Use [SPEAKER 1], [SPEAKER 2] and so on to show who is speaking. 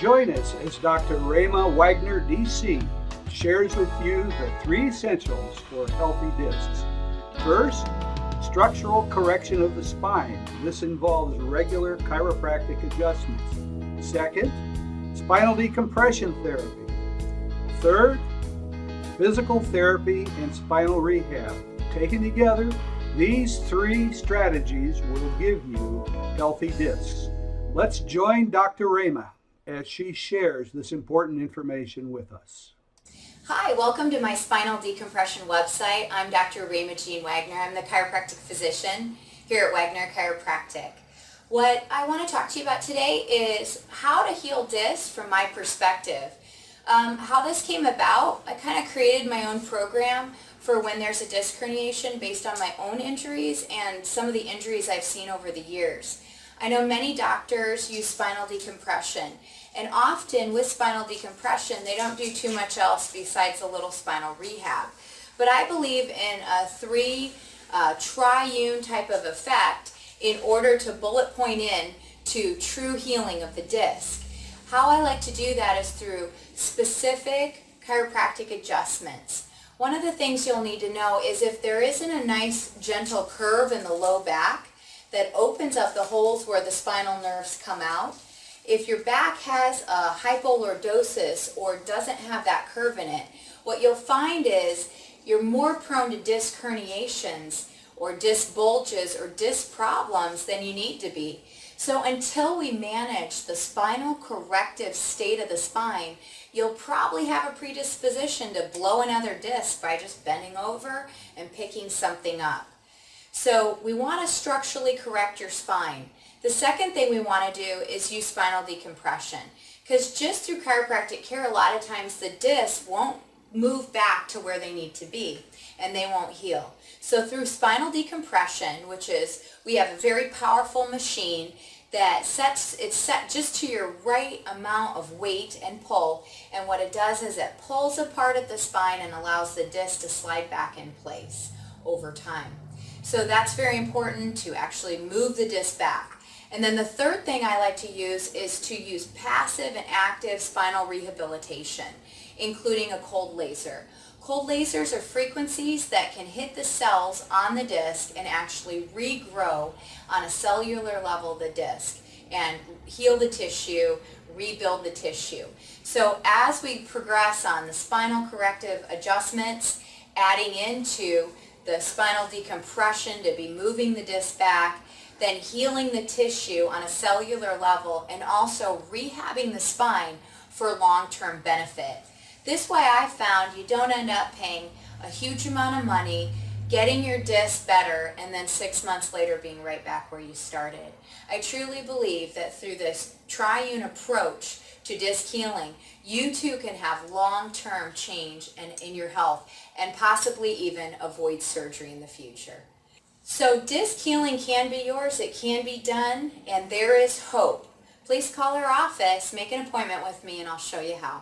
[SPEAKER 1] Join us as Dr. Ramah Wagner, DC, shares with you the 3 essentials for healthy discs. First, structural correction of the spine. This involves regular chiropractic adjustments. Second, spinal decompression therapy. Third, physical therapy and spinal rehab. Taken together, these 3 strategies will give you healthy discs. Let's join Dr. Ramah as she shares this important information with us.
[SPEAKER 2] Hi, welcome to my spinal decompression website. I'm Dr. Ramah Wagner. I'm the chiropractic physician here at Wagner Chiropractic. What I want to talk to you about today is how to heal discs from my perspective. How this came about, I kind of created my own program for when there's a disc herniation based on my own injuries and some of the injuries I've seen over the years. I know many doctors use spinal decompression, and often with spinal decompression they don't do too much else besides a little spinal rehab. But I believe in a 3 triune type of effect in order to bullet point in to true healing of the disc. How I like to do that is through specific chiropractic adjustments. One of the things you'll need to know is if there isn't a nice gentle curve in the low back that opens up the holes where the spinal nerves come out, if your back has a hypolordosis or doesn't have that curve in it, what you'll find is you're more prone to disc herniations or disc bulges or disc problems than you need to be. So until we manage the spinal corrective state of the spine, you'll probably have a predisposition to blow another disc by just bending over and picking something up. So we want to structurally correct your spine. The second thing we want to do is use spinal decompression, because just through chiropractic care, a lot of times the discs won't move back to where they need to be and they won't heal. So through spinal decompression, which is, we have a very powerful machine that it's set just to your right amount of weight and pull, and what it does is it pulls apart at the spine and allows the disc to slide back in place over time. So that's very important to actually move the disc back. And then the third thing I like to use is to use passive and active spinal rehabilitation, including a cold laser. Cold lasers are frequencies that can hit the cells on the disc and actually regrow on a cellular level the disc and heal the tissue, rebuild the tissue. So as we progress on the spinal corrective adjustments, adding into the spinal decompression to be moving the disc back, then healing the tissue on a cellular level, and also rehabbing the spine for long-term benefit. This way I found you don't end up paying a huge amount of money, getting your disc better, and then 6 months later being right back where you started. I truly believe that through this triune approach to disc healing, you too can have long-term change in your health and possibly even avoid surgery in the future. So disc healing can be yours, it can be done, and there is hope. Please call our office, make an appointment with me, and I'll show you how.